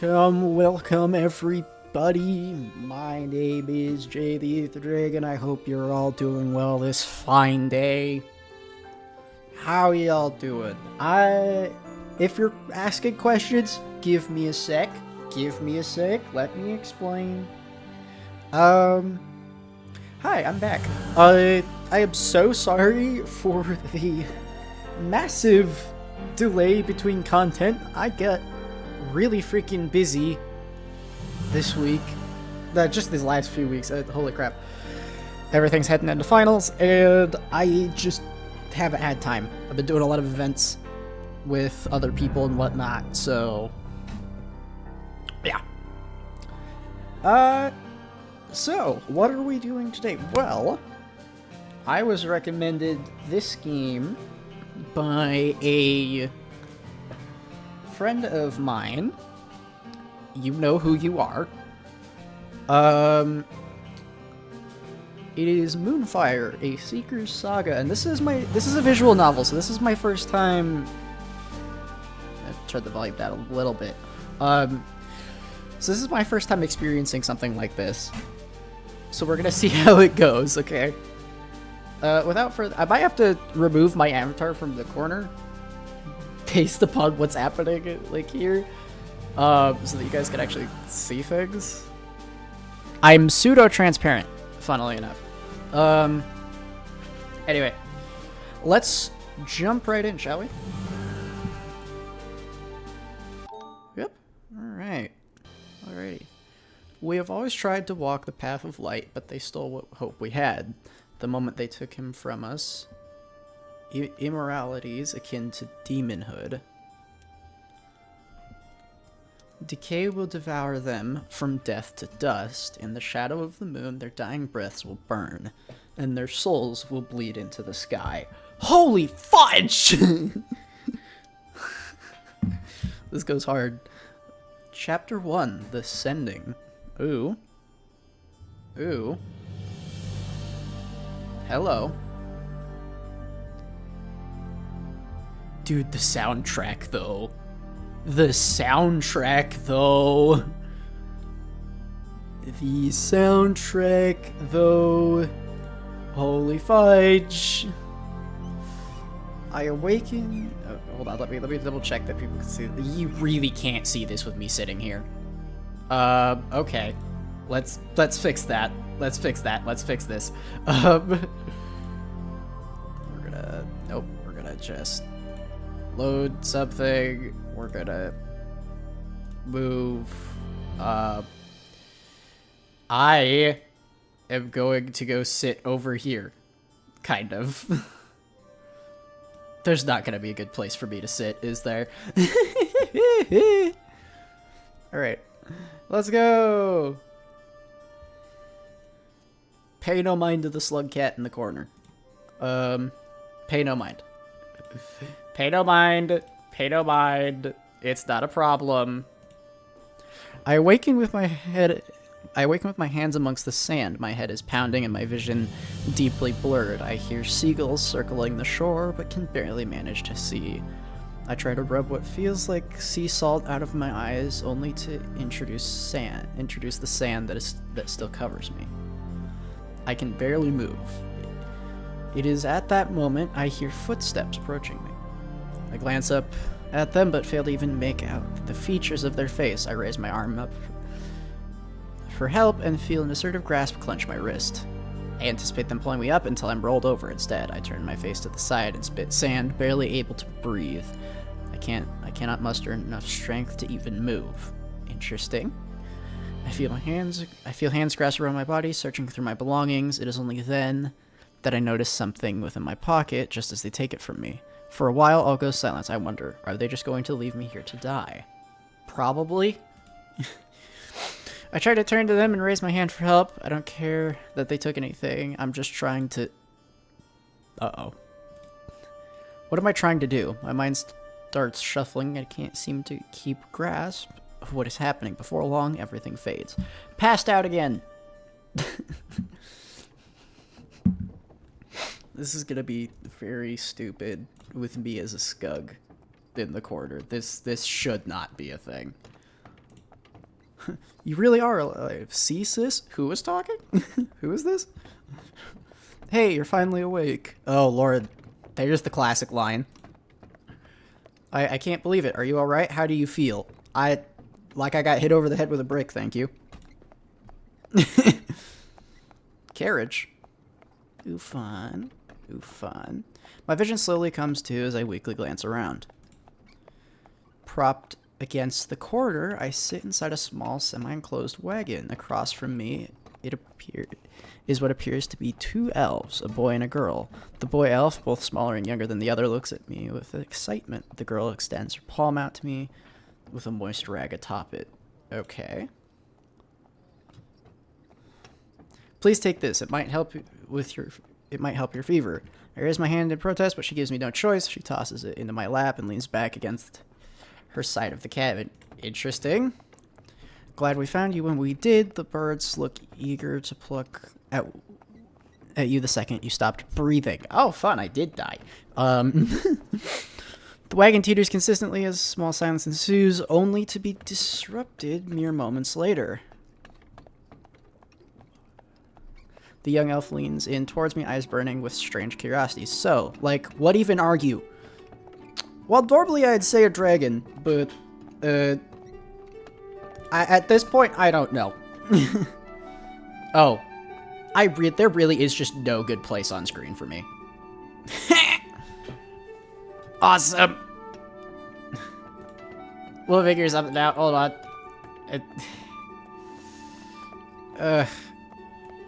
Welcome everybody. My name is Jay the Ether Dragon. I hope you're all doing well this fine day. How y'all doing? If you're asking questions, give me a sec. Let me explain. Hi, I'm back. I am so sorry for the massive delay between content. I got really freaking busy this week. Just these last few weeks. Holy crap. Everything's heading into finals, and I just haven't had time. I've been doing a lot of events with other people and whatnot, so yeah. So, what are we doing today? Well, I was recommended this game by a friend of mine. You know who you are. It is Moonfire, a Seeker's Saga, and this is a visual novel, so this is my first time. I turned the volume down a little bit. So this is my first time experiencing something like this. So we're gonna see how it goes, okay? Without further, I might have to remove my avatar from the corner based upon what's happening, like here, so that you guys can actually see things. I'm pseudo-transparent, funnily enough. Anyway, let's jump right in, shall we? Yep. Alright. Alrighty. We have always tried to walk the path of light, but they stole what hope we had. The moment they took him from us, immoralities akin to demonhood. Decay will devour them from death to dust. In the shadow of the moon, their dying breaths will burn, and their souls will bleed into the sky. Holy fudge! This goes hard. Chapter 1, The Sending. Ooh. Ooh. Hello. Dude, the soundtrack, though. The soundtrack, though. The soundtrack, though. Holy fudge. I awaken... Oh, hold on, let me double check that people can see. You really can't see this with me sitting here. Okay. Let's fix that. Let's fix this. Nope, we're gonna just load something. We're gonna move. I am going to go sit over here. Kind of. There's not gonna be a good place for me to sit, is there? Alright. Let's go! Pay no mind to the slug cat in the corner. Pay no mind. Pay no mind. Pay no mind. It's not a problem. I awaken with my hands amongst the sand. My head is pounding and my vision deeply blurred. I hear seagulls circling the shore, but can barely manage to see. I try to rub what feels like sea salt out of my eyes, only to introduce the sand that still covers me. I can barely move. It is at that moment I hear footsteps approaching me. I glance up at them, but fail to even make out the features of their face. I raise my arm up for help and feel an assertive grasp clench my wrist. I anticipate them pulling me up until I'm rolled over instead. I turn my face to the side and spit sand, barely able to breathe. I cannot muster enough strength to even move. Interesting. I feel hands grasp around my body, searching through my belongings. It is only then that I notice something within my pocket, just as they take it from me. For a while, all goes silence. I wonder, are they just going to leave me here to die? Probably. I try to turn to them and raise my hand for help. I don't care that they took anything. I'm just trying to... Uh-oh. What am I trying to do? My mind starts shuffling. I can't seem to keep grasp of what is happening. Before long, everything fades. Passed out again! This is gonna be very stupid with me as a scug in the corner. This should not be a thing. You really are alive. See, sis? Who was talking? Who is this? Hey, you're finally awake. Oh, Lord. There's the classic line. I can't believe it. Are you alright? How do you feel? Like I got hit over the head with a brick, thank you. Carriage. Ooh, fun. Ooh, fun. My vision slowly comes to as I weakly glance around. Propped against the corner, I sit inside a small, semi-enclosed wagon. Across from me, is what appears to be two elves, a boy and a girl. The boy elf, both smaller and younger than the other, looks at me with excitement. The girl extends her palm out to me with a moist rag atop it. Okay. Please take this. It might help with your fever. I raise my hand in protest, but she gives me no choice. She tosses it into my lap and leans back against her side of the cabin. Interesting. Glad we found you when we did. The birds look eager to pluck at you the second you stopped breathing. Oh, fun. I did die. The wagon teeters consistently as small silence ensues, only to be disrupted mere moments later. The young elf leans in towards me, eyes burning with strange curiosity. So, like, what even are you? Well, normally I'd say a dragon, but, at this point, I don't know. Oh. There really is just no good place on screen for me. Awesome! We'll figure something out. Hold on.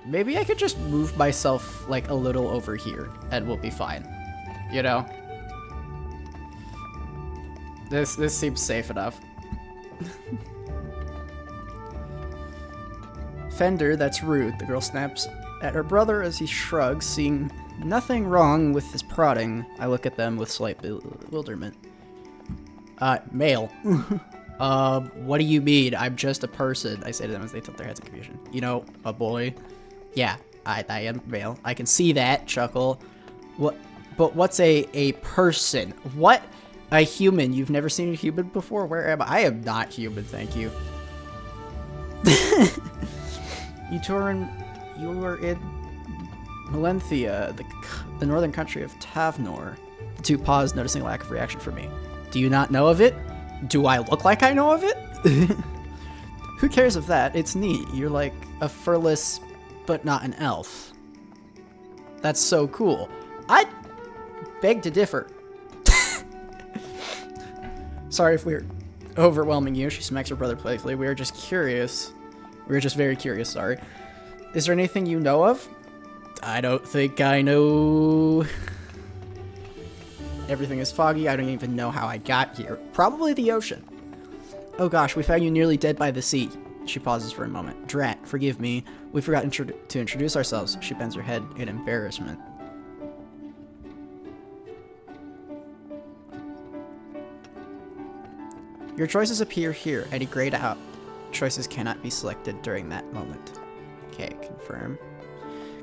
Maybe I could just move myself, like, a little over here, and we'll be fine. You know? This seems safe enough. Fender, that's rude. The girl snaps at her brother as he shrugs, seeing nothing wrong with his prodding. I look at them with slight bewilderment. Male. What do you mean? I'm just a person, I say to them as they tilt their heads in confusion. You know, a boy. Yeah, I am male. I can see that, chuckle. What? But what's a person? What? A human? You've never seen a human before? Where am I? I am not human, thank you. You were in Melenthia, the northern country of Tavnor. The two paused, noticing a lack of reaction from me. Do you not know of it? Do I look like I know of it? Who cares of that? It's neat. You're like a furless, but not an elf. That's so cool. I beg to differ. Sorry if we're overwhelming you. She smacks her brother playfully. We are just curious. We're just very curious, sorry. Is there anything you know of? I don't think I know. Everything is foggy. I don't even know how I got here. Probably the ocean. Oh gosh, we found you nearly dead by the sea. She pauses for a moment. Drat, forgive me. We forgot to introduce ourselves. She bends her head in embarrassment. Your choices appear here. Any grayed out choices cannot be selected during that moment. Okay, confirm.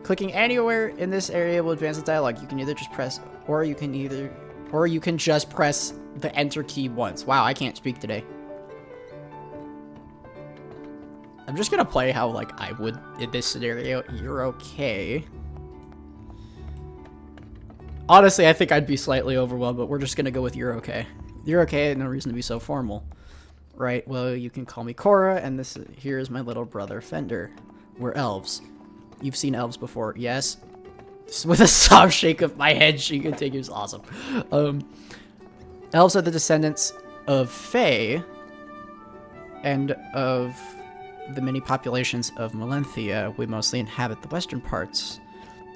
Clicking anywhere in this area will advance the dialogue. You can either just press, or you can just press the enter key once. Wow, I can't speak today. I'm just gonna play how, like, I would in this scenario. You're okay. Honestly, I think I'd be slightly overwhelmed, but we're just gonna go with you're okay. You're okay, no reason to be so formal. Right, well, you can call me Cora, and here is my little brother, Fender. We're elves. You've seen elves before, yes? With a soft shake of my head, she continues, awesome. Elves are the descendants of Fae, and of the many populations of Melenthia. We mostly inhabit the western parts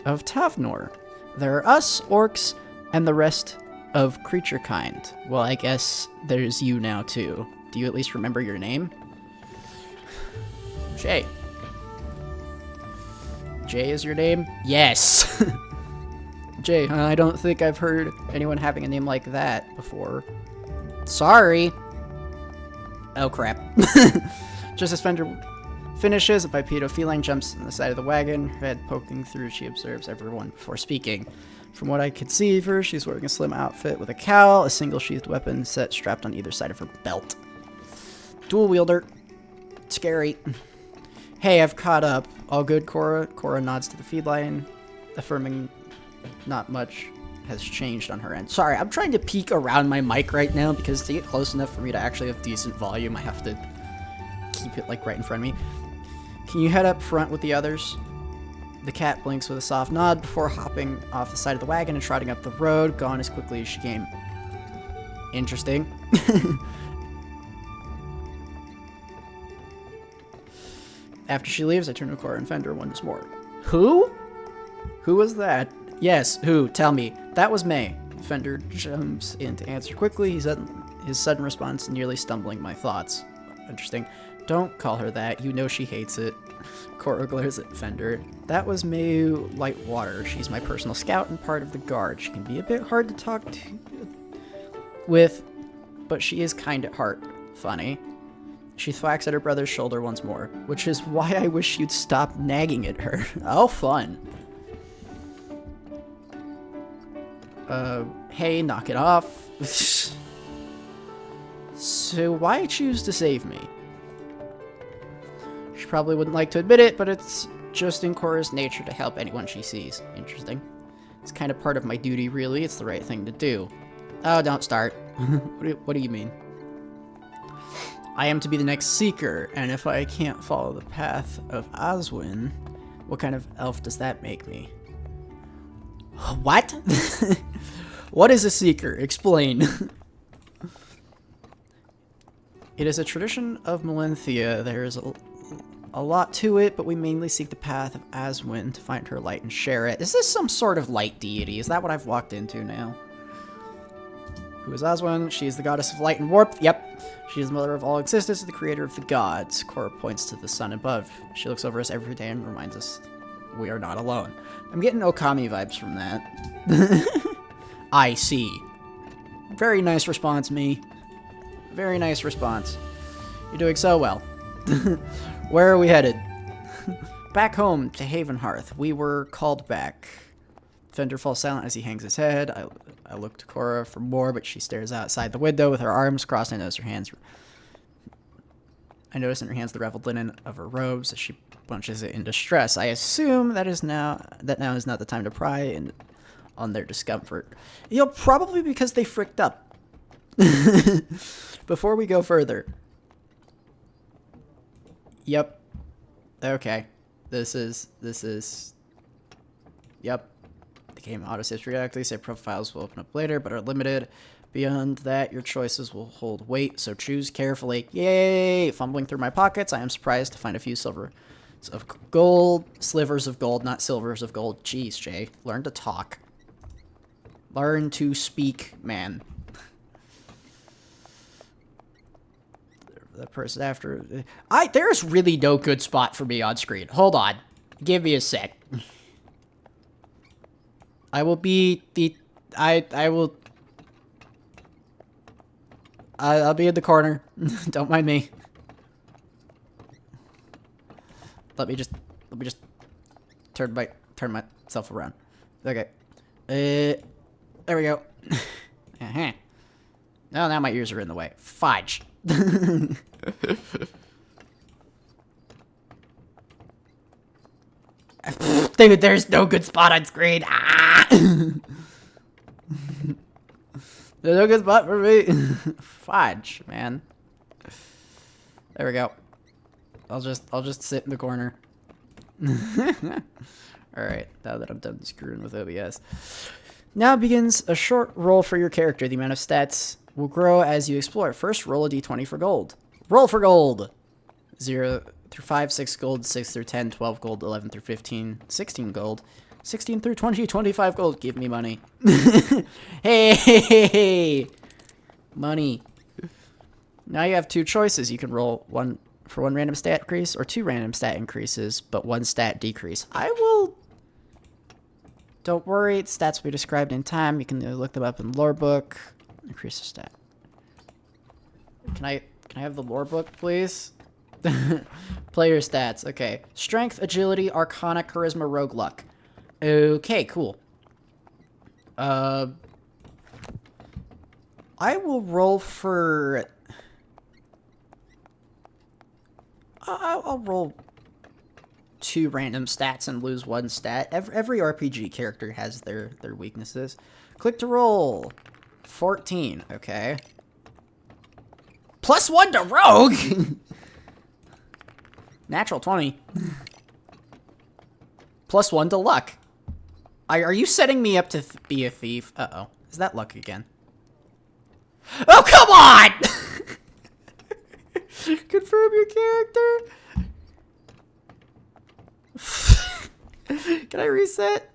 of Tavnor. There are us, orcs, and the rest of creature kind. Well, I guess there's you now, too. Do you at least remember your name? Jay. Jay is your name? Yes! Jay, I don't think I've heard anyone having a name like that before. Sorry! Oh, crap. Just as Fender finishes, a bipedal feline jumps on the side of the wagon, her head poking through. She observes everyone before speaking. From what I could see of her, she's wearing a slim outfit with a cowl, a single sheathed weapon set strapped on either side of her belt. Dual wielder. Scary. Hey, I've caught up. All good, Cora? Cora nods to the feedline, affirming not much has changed on her end. Sorry, I'm trying to peek around my mic right now because to get close enough for me to actually have decent volume, I have to keep it like right in front of me. Can you head up front with the others? The cat blinks with a soft nod before hopping off the side of the wagon and trotting up the road, gone as quickly as she came. Interesting. After she leaves, I turn to Cora and Fender once more. Who? Who was that? Yes, who? Tell me. That was May. Fender jumps in to answer quickly, his sudden response nearly stumbling my thoughts. Interesting. Don't call her that. You know she hates it. Cora glares at Fender. That was May Lightwater. She's my personal scout and part of the guard. She can be a bit hard to talk to with, but she is kind at heart. Funny. She thwacks at her brother's shoulder once more, which is why I wish you'd stop nagging at her. Oh, fun. Hey, knock it off. So why choose to save me? She probably wouldn't like to admit it, but it's just in Cora's nature to help anyone she sees. Interesting. It's kind of part of my duty, really. It's the right thing to do. Oh, don't start. What do you mean? I am to be the next Seeker, and if I can't follow the path of Oswin, what kind of elf does that make me? What? What is a Seeker? Explain. It is a tradition of Melenthia. There is a lot to it, but we mainly seek the path of Aswin to find her light and share it. Is this some sort of light deity? Is that what I've walked into now? Who is Aswin? She is the goddess of light and warmth. Yep. She is the mother of all existence and the creator of the gods. Cora points to the sun above. She looks over us every day and reminds us we are not alone. I'm getting Okami vibes from that. I see. Very nice response, me. Very nice response. You're doing so well. Where are we headed? Back home to Havenhearth. We were called back. Fender falls silent as he hangs his head. I look to Cora for more, but she stares outside the window with her arms crossed. I notice in her hands the raveled linen of her robes as she bunches it in distress. I assume that now is not the time to pry on their discomfort. You know, probably because they fricked up. Before we go further. Yep. Okay. This is. Yep. The game auto-saves periodically. Save profiles will open up later, but are limited. Beyond that, your choices will hold weight, so choose carefully. Yay! Fumbling through my pockets, I am surprised to find a few slivers of gold, not silvers of gold. Jeez, Jay. Learn to talk. Learn to speak, man. The person after... There's really no good spot for me on screen. Hold on. Give me a sec. I will be the... I'll be in the corner. Don't mind me. Let me just turn myself around. Okay. There we go. Uh-huh. Oh, now my ears are in the way. Fudge. Dude, there's no good spot on screen. Ah! There's no good spot for me. Fudge, man. There we go. I'll just sit in the corner. Alright, now that I'm done screwing with OBS. Now begins a short roll for your character. The amount of stats will grow as you explore. First, roll a d20 for gold. Roll for gold! 0 through 5, 6 gold, 6 through 10, 12 gold, 11 through 15, 16 gold, 16 through 20, 25 gold. Give me money. Hey! Money. Now you have two choices. You can roll one for one random stat increase or two random stat increases, but one stat decrease. I will... Don't worry, stats will be described in time. You can look them up in lore book. Increase the stat. Can I have the lore book, please? Player stats. Okay. Strength, agility, arcana, charisma, rogue luck. Okay, cool. I will roll for... I'll roll 2 random stats and lose 1 stat. Every RPG character has their weaknesses. Click to roll. 14. Okay. +1 to rogue. Natural 20. +1 to luck. Are you setting me up to be a thief? Uh-oh. Is that luck again? Oh, come on! Confirm your character. Can I reset?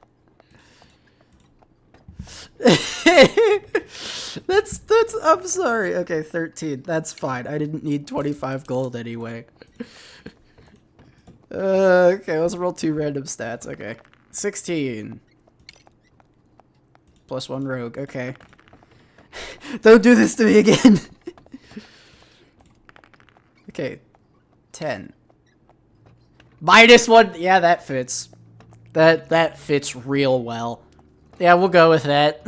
that's I'm sorry. Okay, 13. That's fine. I didn't need 25 gold anyway. Okay, let's roll 2 random stats. Okay. 16. +1 rogue. Okay. Don't do this to me again. Okay. 10. -1. Yeah, that fits. That fits real well. Yeah, we'll go with that.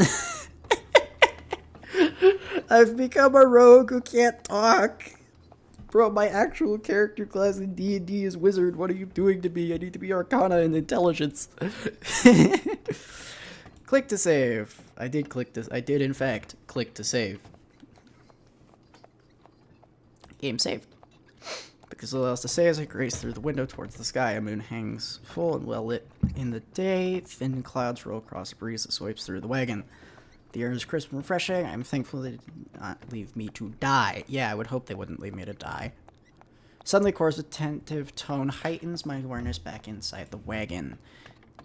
I've become a rogue who can't talk. Bro, my actual character class in D&D is wizard. What are you doing to me? I need to be arcana and intelligence. Click to save. I did click this. I did in fact click to save. Game saved. Because all else to say as I graze through the window towards the sky, a moon hangs full and well lit in the day. Thin clouds roll across a breeze that swipes through the wagon. The air is crisp and refreshing. I'm thankful they did not leave me to die. Yeah, I would hope they wouldn't leave me to die. Suddenly, Cora's attentive tone heightens my awareness back inside the wagon.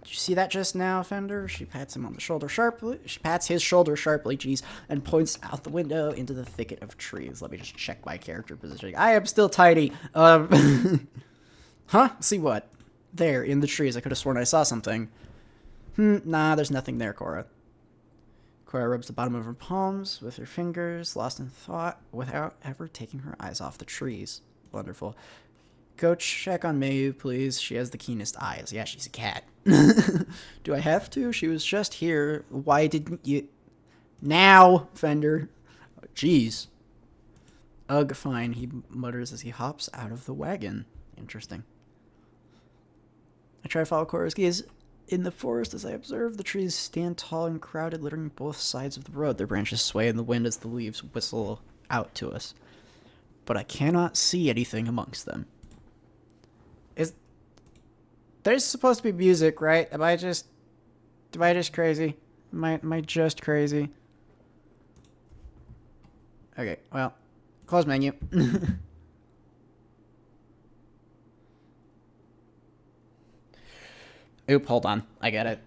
Did you see that just now, Fender? She pats him on the shoulder sharply. She pats his shoulder sharply, geez, and points out the window into the thicket of trees. Let me just check my character positioning. I am still tidy. Huh? See what? There, in the trees. I could have sworn I saw something. Nah, there's nothing there, Cora. Cora rubs the bottom of her palms with her fingers, lost in thought, without ever taking her eyes off the trees. Wonderful. Go check on Mayu, please. She has the keenest eyes. Yeah, she's a cat. Do I have to? She was just here. Why didn't you... Now, Fender. Oh, jeez. Ugh, fine, he mutters as he hops out of the wagon. Interesting. I try to follow Cora's gaze in the forest as I observe. The trees stand tall and crowded, littering both sides of the road. Their branches sway in the wind as the leaves whistle out to us. But I cannot see anything amongst them. There's supposed to be music, right? Am I just crazy? Am I just crazy? Okay, well, close menu. Oop, hold on. I get it.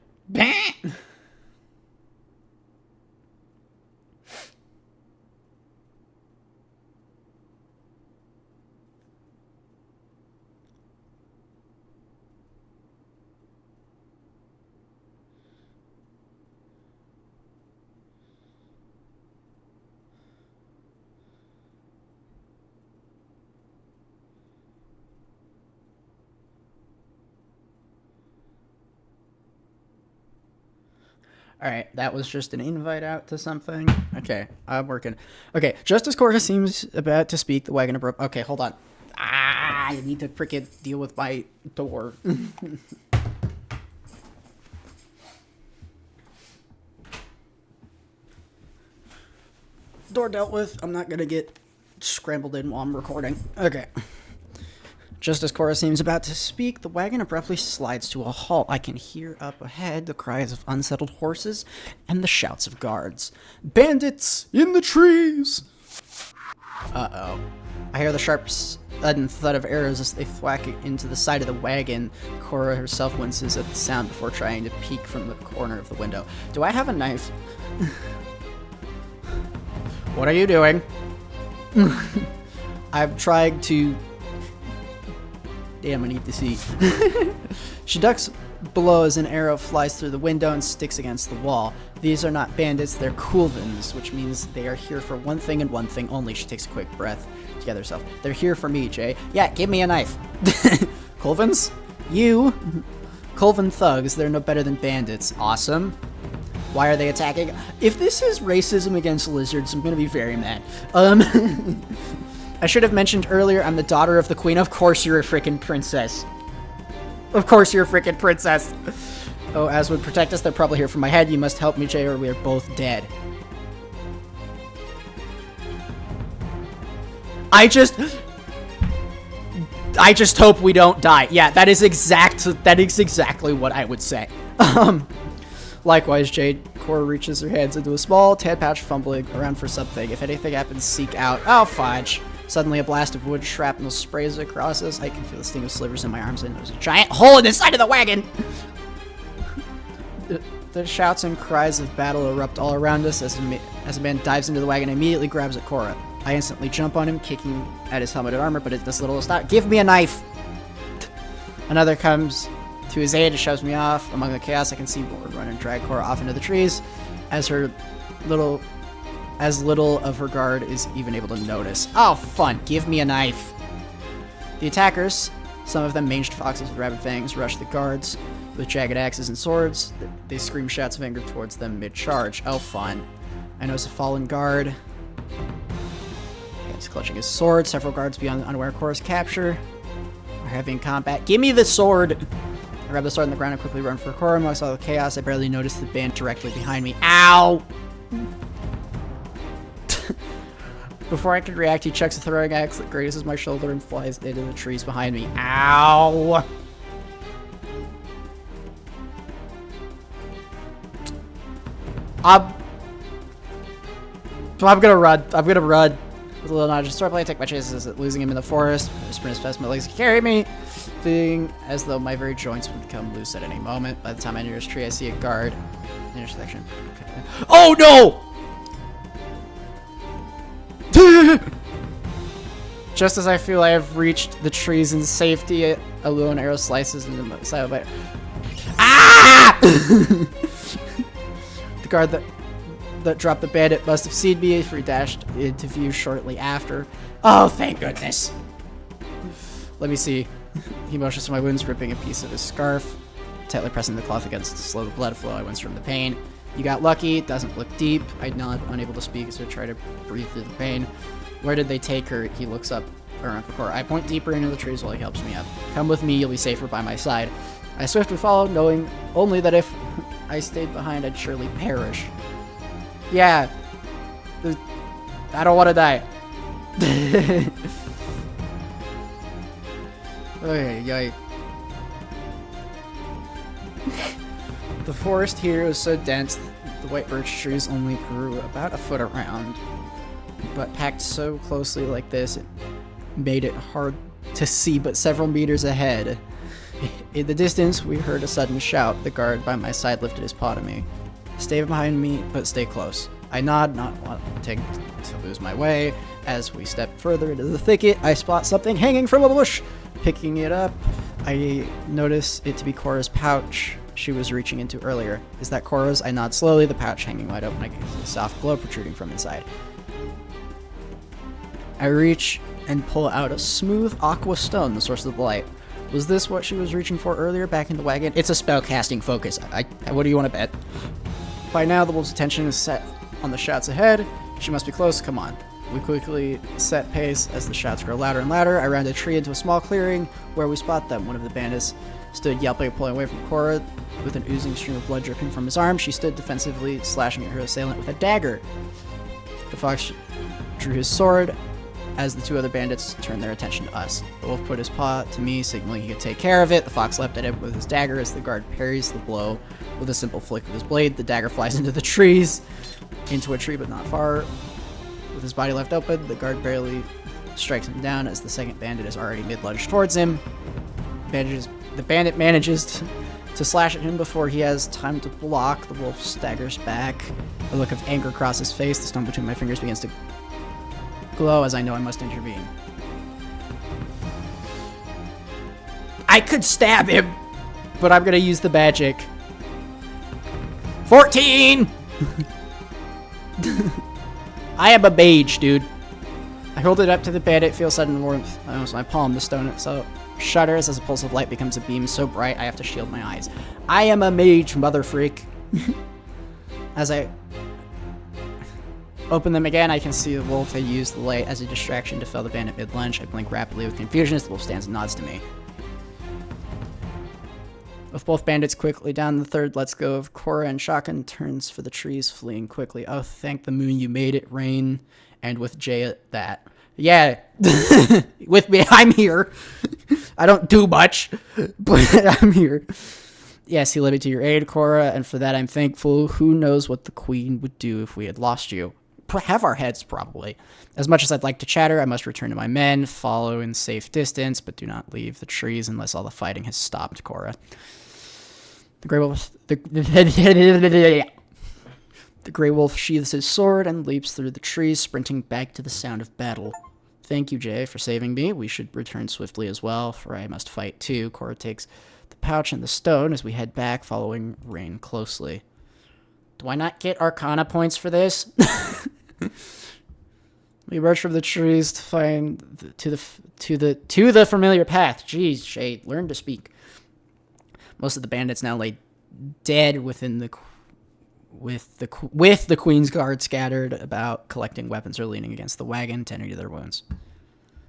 Alright, that was just an invite out to something. Okay, I'm working. Okay, just as Cora seems about to speak, the wagon abrupt... Okay, hold on. I need to freaking deal with my door. Door dealt with. I'm not gonna get scrambled in while I'm recording. Okay. Just as Cora seems about to speak, the wagon abruptly slides to a halt. I can hear up ahead the cries of unsettled horses and the shouts of guards. Bandits in the trees! Uh-oh. I hear the sharp sudden thud of arrows as they thwack into the side of the wagon. Cora herself winces at the sound before trying to peek from the corner of the window. Do I have a knife? What are you doing? I'm trying to... Damn, I need to see. She ducks below as an arrow flies through the window and sticks against the wall. These are not bandits, they're Coolvins, which means they are here for one thing and one thing only. She takes a quick breath to gather herself. They're here for me, Jay. Yeah, give me a knife. Coolvins? You? Coolvin thugs, they're no better than bandits. Awesome. Why are they attacking? If this is racism against lizards, I'm gonna be very mad. I should have mentioned earlier, I'm the daughter of the queen. Of course you're a freaking princess. Of course you're a freaking princess. Oh, as would protect us, they're probably here for my head. You must help me, Jay, or we are both dead. I just hope we don't die. Yeah, that is exactly what I would say. Likewise, Jade. Cora reaches her hands into a small tan patch, fumbling around for something. If anything happens, seek out. Oh, fudge. Suddenly, a blast of wood shrapnel sprays across us. I can feel the sting of slivers in my arms, and there's a giant hole in the side of the wagon! The shouts and cries of battle erupt all around us as a man dives into the wagon and immediately grabs at Cora. I instantly jump on him, kicking at his helmeted armor, but it does little to stop. Give me a knife! Another comes to his aid and shoves me off. Among the chaos, I can see Board run and drag Cora off into the trees as little of her guard is even able to notice. Oh, fun. Give me a knife. The attackers, some of them manged foxes with rabid fangs, rush the guards with jagged axes and swords. They scream shouts of anger towards them mid-charge. Oh, fun. I notice a fallen guard. He's clutching his sword. Several guards beyond unaware of Cora's capture are having combat. Give me the sword! I grab the sword on the ground and quickly run for Cora. Amongst all the chaos, I barely noticed the band directly behind me. Ow! Before I can react, he chucks a throwing axe that grazes my shoulder and flies into the trees behind me. Ow! I'm gonna run. I'm gonna run. With a little nudge of swordplay, I take my chances at losing him in the forest. I sprint as fast as my legs can carry me, feeling as though my very joints would come loose at any moment. By the time I near this tree, I see a guard. Intersection. Oh no! Just as I feel I have reached the trees in safety, a lone arrow slices into my side of my... Ah! The guard that dropped the bandit must have seen me, for he dashed into view shortly after. Oh, thank goodness. Let me see. He motions to my wounds, ripping a piece of his scarf, tightly pressing the cloth against to slow the blood flow. I wince from the pain. You got lucky. It doesn't look deep. I nod, unable to speak as I try to breathe through the pain. Where did they take her? He looks up around for Cora. I point deeper into the trees while he helps me up. Come with me. You'll be safer by my side. I swiftly follow, knowing only that if I stayed behind, I'd surely perish. Yeah. I don't want to die. Okay. The forest here was so dense, the white birch trees only grew about a foot around. But packed so closely like this, it made it hard to see but several meters ahead. In the distance, we heard a sudden shout. The guard by my side lifted his paw to me. Stay behind me, but stay close. I nod, not wanting to lose my way. As we step further into the thicket, I spot something hanging from a bush. Picking it up, I notice it to be Cora's pouch she was reaching into earlier. Is that Cora's? I nod slowly, the pouch hanging wide open. I can see a soft glow protruding from inside. I reach and pull out a smooth aqua stone, the source of the light. Was this what she was reaching for earlier back in the wagon? It's a spellcasting focus. What do you want to bet? By now, the wolf's attention is set on the shouts ahead. She must be close. Come on. We quickly set pace as the shouts grow louder and louder. I round a tree into a small clearing where we spot them. One of the bandits stood yelping and pulling away from Cora with an oozing stream of blood dripping from his arm. She stood defensively, slashing at her assailant with a dagger. The fox drew his sword as the two other bandits turned their attention to us. The wolf put his paw to me, signaling he could take care of it. The fox leapt at him with his dagger as the guard parries the blow with a simple flick of his blade. The dagger flies into the trees, into a tree but not far. With his body left open, the guard barely strikes him down as the second bandit is already mid-lunge towards him. The bandit manages to slash at him before he has time to block. The wolf staggers back. A look of anger crosses his face. The stone between my fingers begins to glow as I know I must intervene. I could stab him, but I'm gonna use the magic. 14! I am a mage, dude. I hold it up to the bandit, feel sudden warmth almost my palm. The stone itself shudders as a pulse of light becomes a beam so bright I have to shield my eyes. I am a mage, mother freak. As I... Open them again. I can see the wolf had used the light as a distraction to fell the bandit mid-lunge. I blink rapidly with confusion as the wolf stands and nods to me. With both bandits quickly down, the third lets go of Cora and Shotgun turns for the trees, fleeing quickly. Oh, thank the moon you made it rain. And with Jay at that. Yeah, with me, I'm here. I don't do much, but I'm here. Yes, he led me to your aid, Cora, and for that I'm thankful. Who knows what the queen would do if we had lost you? Have our heads, probably. As much as I'd like to chatter, I must return to my men, follow in safe distance, but do not leave the trees unless all the fighting has stopped, Cora. The Grey Wolf... The Grey Wolf sheathes his sword and leaps through the trees, sprinting back to the sound of battle. Thank you, Jay, for saving me. We should return swiftly as well, for I must fight too. Cora takes the pouch and the stone as we head back, following Rain closely. Do I not get Arcana points for this? We emerge from the trees to find to the familiar path. Jeez, Jay, learn to speak. Most of the bandits now lay dead within the with the Queen's Guard scattered about, collecting weapons or leaning against the wagon, tending to their wounds.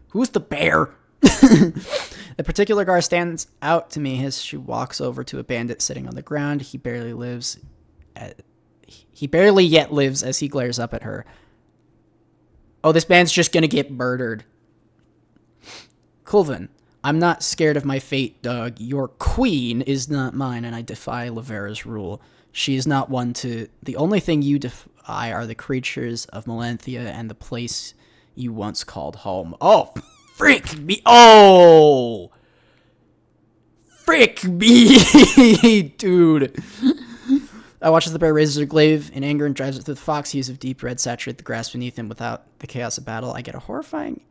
Who's the bear? The particular guard stands out to me as she walks over to a bandit sitting on the ground. He barely yet lives as he glares up at her. Oh, this man's just gonna get murdered. Culvin, I'm not scared of my fate, dog. Your queen is not mine, and I defy Lavera's rule. She is not one to... The only thing you defy are the creatures of Melanthia and the place you once called home. Oh, frick me. Oh! Frick me, dude. I watch as the bear raises her glaive in anger and drives it through the fox. Hues of deep red saturate the grass beneath him. Without the chaos of battle, I get a horrifying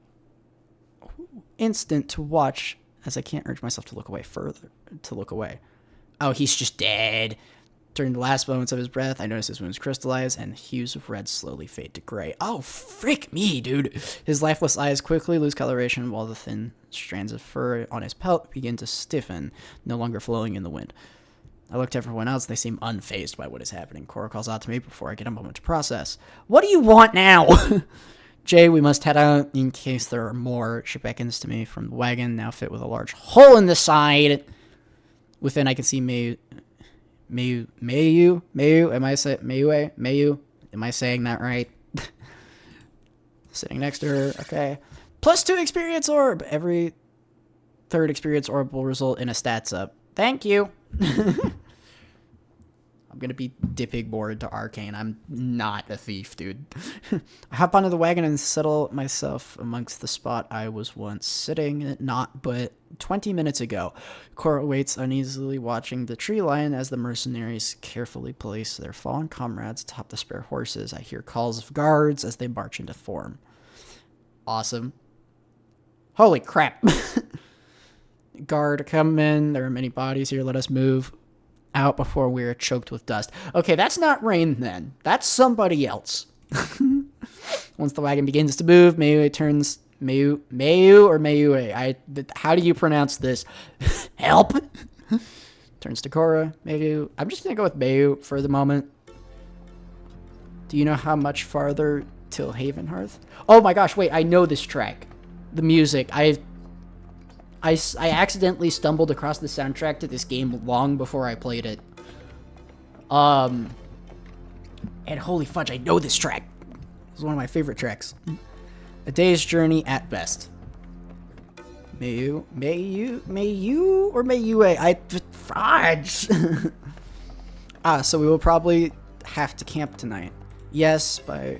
instant to watch as I can't urge myself to look away further. Oh, he's just dead. During the last moments of his breath, I notice his wounds crystallize and hues of red slowly fade to gray. Oh, frick me, dude. His lifeless eyes quickly lose coloration while the thin strands of fur on his pelt begin to stiffen, no longer flowing in the wind. I look to everyone else. They seem unfazed by what is happening. Cora calls out to me before I get a moment to process. What do you want now? Jay, we must head out in case there are more. She beckons to me from the wagon, now fit with a large hole in the side. Within, I can see Mayu. Am I saying that right? Sitting next to her. Okay. +2 experience orb. Every third experience orb will result in a stats up. Thank you. I'm gonna be dipping more into Arcane. I'm not a thief, dude. I hop onto the wagon and settle myself amongst the spot I was once sitting, not but 20 minutes ago. Cora waits uneasily, watching the tree line as the mercenaries carefully place their fallen comrades atop the spare horses. I hear calls of guards as they march into form. Awesome. Holy crap. Guard, come in. There are many bodies here. Let us move out before we are choked with dust. Okay, that's not Rain then. That's somebody else. Once the wagon begins to move, Mayu turns... Mayu or Mayue? How do you pronounce this? Help! Turns to Cora. Mayu. I'm just going to go with Mayu for the moment. Do you know how much farther till Havenhearth? Oh my gosh, wait, I know this track. The music. I accidentally stumbled across the soundtrack to this game long before I played it. And holy fudge, I know this track. It's one of my favorite tracks. A day's journey at best. Mayu or Mayue? Fudge. So we will probably have to camp tonight. Yes, by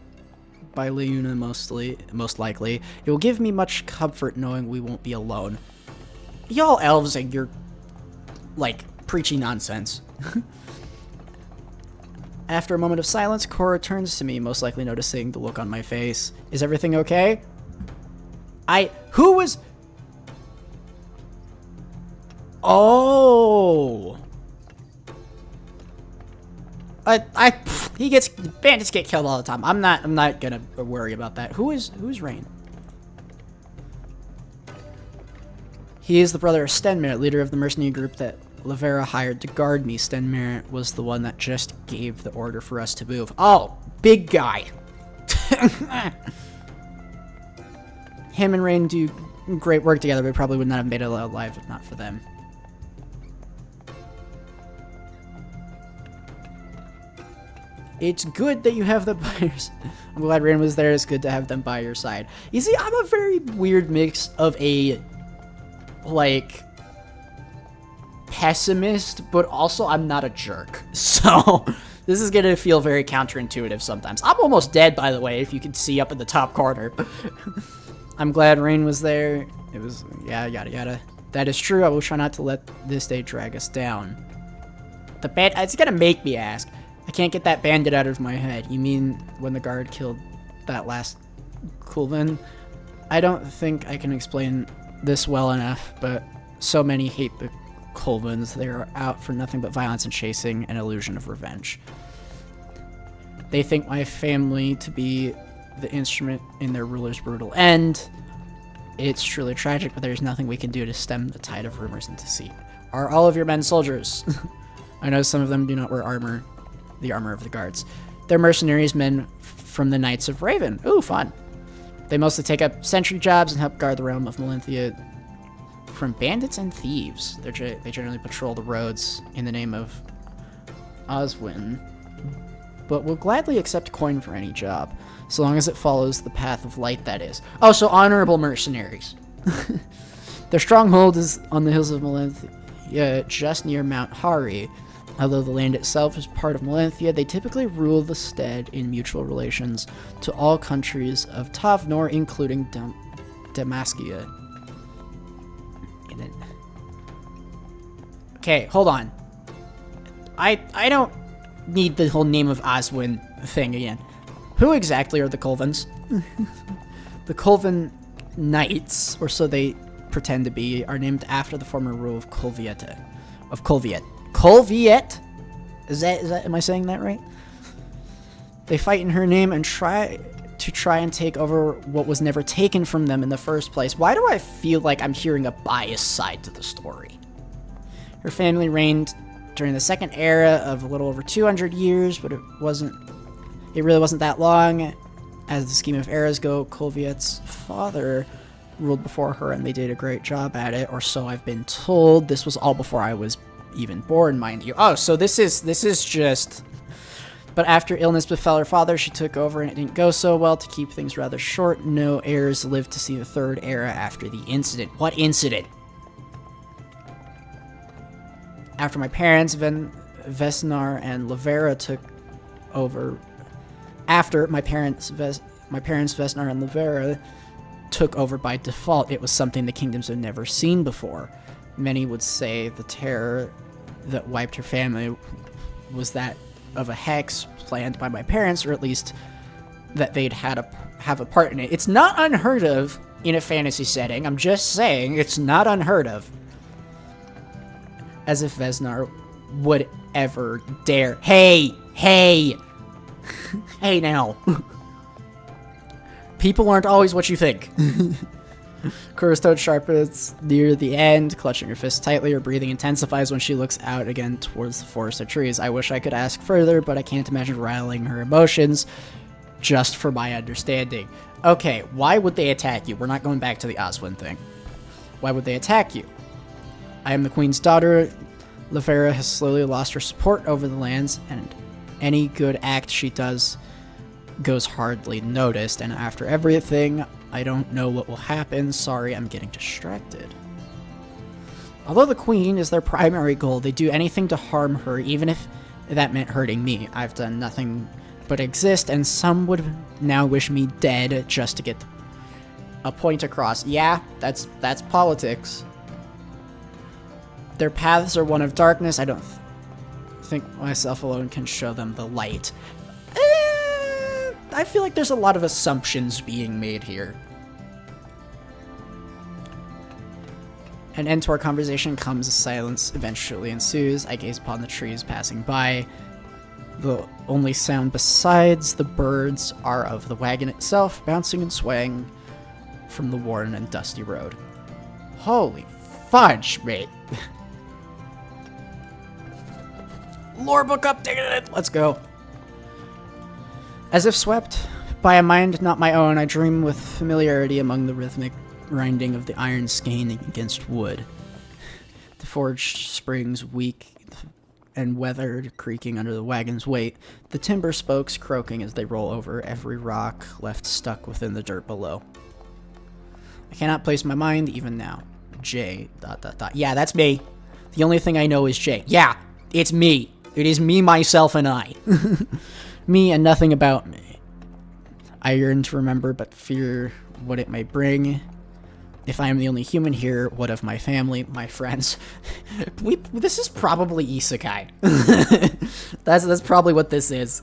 Leuna most likely. It will give me much comfort knowing we won't be alone. Y'all elves and your, like, preachy nonsense. After a moment of silence, Cora turns to me, most likely noticing the look on my face. Is everything okay? Who was... Oh! Bandits get killed all the time. I'm not gonna worry about that. Who's Rain? He is the brother of Stenmerit, leader of the mercenary group that Lavera hired to guard me. Stenmerit was the one that just gave the order for us to move. Oh, big guy. Him and Rain do great work together, but probably would not have made it alive if not for them. It's good that you have the buyers. I'm glad Rain was there. It's good to have them by your side. You see, I'm a very weird mix of a, like, pessimist, but also I'm not a jerk. So this is going to feel very counterintuitive sometimes. I'm almost dead, by the way, if you can see up in the top corner. I'm glad Rain was there. It was, yeah, yada yada. That is true. I will try not to let this day drag us down. The band, it's going to make me ask. I can't get that bandit out of my head. You mean when the guard killed that last Kulvin? I don't think I can explain this well enough, but so many hate the Kulvins. They are out for nothing but violence and chasing an illusion of revenge. They think my family to be the instrument in their ruler's brutal end. It's truly tragic, but there's nothing we can do to stem the tide of rumors and deceit. Are all of your men soldiers? I know some of them do not wear armor. The armor of the guards. They're mercenaries, men from the Knights of Raven. Ooh, fun. They mostly take up sentry jobs and help guard the realm of Melinthia from bandits and thieves. They generally patrol the roads in the name of Oswin, but will gladly accept coin for any job, so long as it follows the path of light, that is. Oh, so honorable mercenaries. Their stronghold is on the hills of Melinthia, just near Mount Hari. Although the land itself is part of Melinthia, they typically rule the stead in mutual relations to all countries of Tavnor, including Damaskia. Okay, hold on. I don't need the whole name of Oswin thing again. Who exactly are the Kulvins? The Kulvin Knights, or so they pretend to be, are named after the former rule of Kolviet. Kolviet? Is that, am I saying that right? They fight in her name and try and take over what was never taken from them in the first place. Why do I feel like I'm hearing a biased side to the story? Her family reigned during the second era of a little over 200 years, but it really wasn't that long. As the scheme of eras go, Kolviet's father ruled before her, and they did a great job at it, or so I've been told. This was all before I was even born, mind you. Oh, so this is just... But after illness befell her father, she took over, and it didn't go so well. To keep things rather short, no heirs lived to see the third era after the incident. What incident? After my parents, Vesnar and Lavera took over... After my parents, Vesnar and Lavera took over by default, it was something the kingdoms had never seen before. Many would say the terror that wiped her family was that of a hex planned by my parents, or at least that they'd have a part in it. It's not unheard of in a fantasy setting. I'm just saying, it's not unheard of. As if Vesnar would ever dare. Hey! Hey now. People aren't always what you think. Kura's tone sharpens near the end, clutching her fist tightly. Her breathing intensifies when she looks out again towards the forest of trees. I wish I could ask further, but I can't imagine riling her emotions just for my understanding. Okay, why would they attack you? We're not going back to the Oswin thing. Why would they attack you? I am the queen's daughter. Lavera has slowly lost her support over the lands, and any good act she does goes hardly noticed, and after everything, I don't know what will happen. Sorry, I'm getting distracted. Although the queen is their primary goal, they do anything to harm her, even if that meant hurting me. I've done nothing but exist, and some would now wish me dead just to get a point across. Yeah, that's politics. Their paths are one of darkness. I don't think myself alone can show them the light. I feel like there's a lot of assumptions being made here. An end to our conversation comes as silence eventually ensues. I gaze upon the trees passing by. The only sound besides the birds are of the wagon itself, bouncing and swaying from the worn and dusty road. Holy fudge, mate. Lore book updated! Let's go. As if swept By a mind not my own, I dream with familiarity among the rhythmic grinding of the iron scaling against wood. The forged springs weak and weathered, creaking under the wagon's weight, the timber spokes croaking as they roll over every rock left stuck within the dirt below. I cannot place my mind even now. J... ... Yeah, that's me. The only thing I know is J. Yeah, it's me. It is me, myself, and I. Me and nothing about me. I yearn to remember, but fear what it may bring. If I am the only human here, what of my family, my friends? This is probably isekai. That's probably what this is.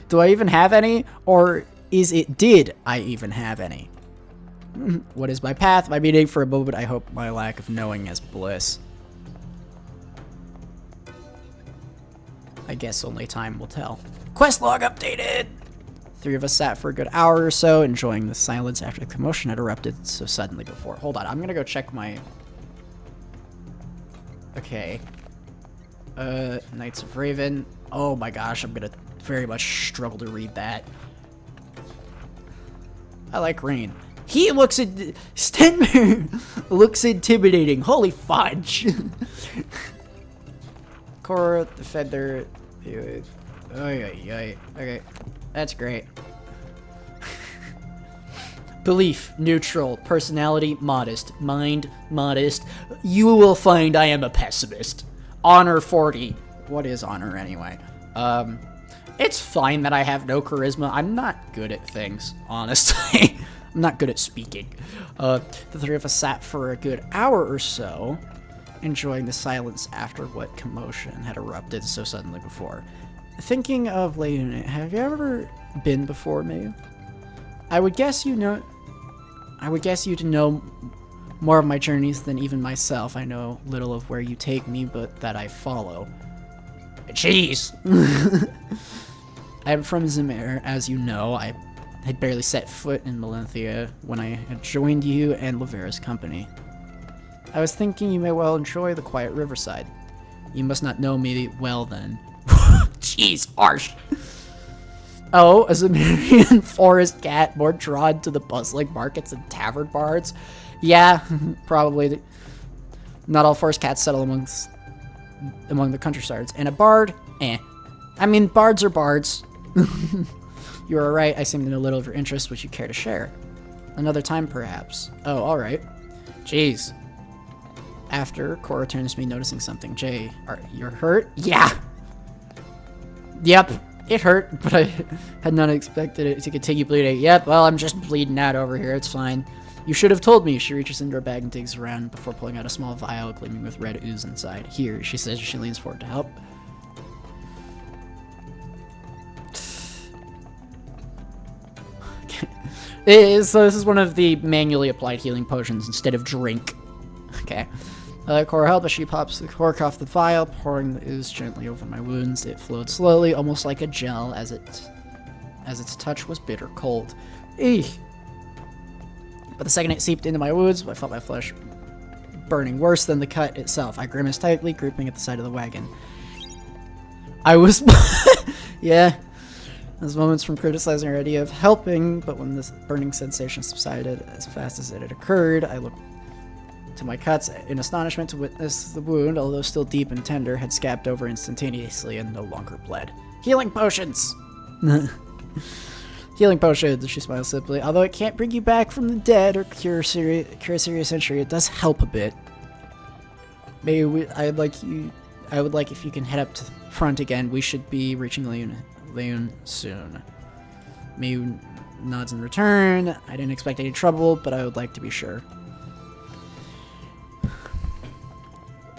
Do I even have any? Or did I even have any? What is my path? My meaning? For a moment, I hope my lack of knowing is bliss. I guess only time will tell. Quest log updated! 3 of us sat for a good hour or so, enjoying the silence after the commotion had erupted so suddenly before. Hold on, I'm gonna go check my... Okay. Knights of Raven. Oh my gosh, I'm gonna very much struggle to read that. I like Rain. He looks at... Stenmer looks intimidating. Holy fudge. Core, Defender... Okay, that's great. Belief, neutral. Personality, modest. Mind, modest. You will find I am a pessimist. Honor, 40. What is honor, anyway? It's fine that I have no charisma. I'm not good at things, honestly. I'm not good at speaking. The 3 of us sat for a good hour or so, enjoying the silence after what commotion had erupted so suddenly before. Thinking of Leon, have you ever been before me? I would guess you to know more of my journeys than even myself. I know little of where you take me, but that I follow. Jeez! I am from Zemir, as you know. I had barely set foot in Melenthia when I had joined you and Lavera's company. I was thinking you may well enjoy the quiet riverside. You must not know me well then. Jeez, harsh. Oh, a Zemirian forest cat more drawn to the bustling markets and tavern bards? Yeah, probably. Not all forest cats settle among the countrysides. And a bard? Eh. I mean, bards are bards. You are right, I seem to know little of your interests which you care to share. Another time, perhaps. Oh, alright. Jeez. After, Cora turns to me noticing something. Jay, you're hurt? Yeah! Yep, it hurt, but I had not expected it to continue bleeding. Yep, well, I'm just bleeding out over here, it's fine. You should have told me. She reaches into her bag and digs around before pulling out a small vial gleaming with red ooze inside. Here, she says as she leans forward to help. So this is one of the manually applied healing potions instead of drink. Okay. Cora helps as she pops the cork off the vial, pouring the ooze gently over my wounds. It flowed slowly, almost like a gel, as its touch was bitter cold. Eek. But the second it seeped into my wounds, I felt my flesh burning worse than the cut itself. I grimaced tightly, grouping at the side of the wagon. I was... Yeah. Those moments from criticizing her idea of helping, but when this burning sensation subsided as fast as it had occurred, I looked to my cuts in astonishment to witness the wound, although still deep and tender, had scabbed over instantaneously and no longer bled. Healing potions! Healing potions, she smiled simply. Although it can't bring you back from the dead or cure a serious injury, it does help a bit. I would like if you can head up to the front again. We should be reaching Leon soon. Mayu nods in return. I didn't expect any trouble, but I would like to be sure.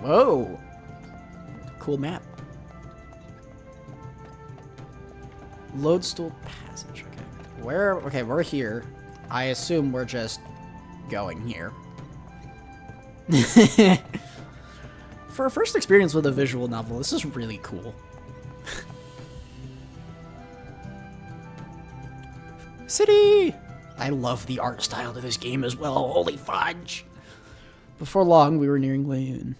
Whoa! Cool map. Lodestone Passage. Okay. We're here. I assume we're just going here. For a first experience with a visual novel, this is really cool. City! I love the art style to this game as well. Holy fudge! Before long, we were nearing Leon.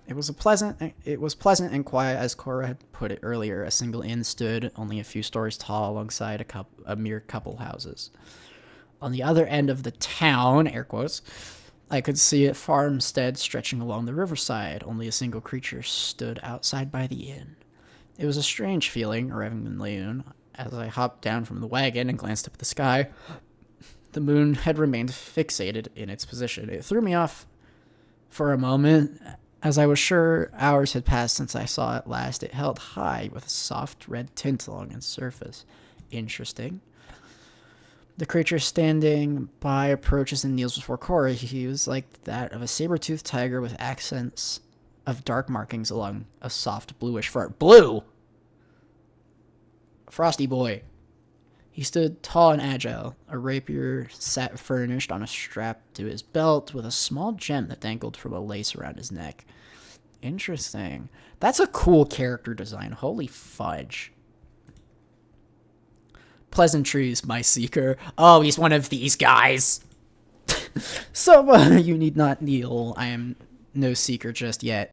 It was pleasant and quiet, as Cora had put it earlier. A single inn stood only a few stories tall alongside a mere couple houses. On the other end of the town, air quotes, I could see a farmstead stretching along the riverside. Only a single creature stood outside by the inn. It was a strange feeling, arriving in Leon. As I hopped down from the wagon and glanced up at the sky, the moon had remained fixated in its position. It threw me off for a moment, as I was sure hours had passed since I saw it last. It held high with a soft red tint along its surface. Interesting. The creature standing by approaches and kneels before Cora. He was like that of a saber-toothed tiger with accents of dark markings along a soft bluish fur. Blue! Frosty boy. He stood tall and agile. A rapier sat furnished on a strap to his belt with a small gem that dangled from a lace around his neck. Interesting. That's a cool character design. Holy fudge. Pleasantries, my seeker. Oh, he's one of these guys. So, you need not kneel. I am no seeker just yet.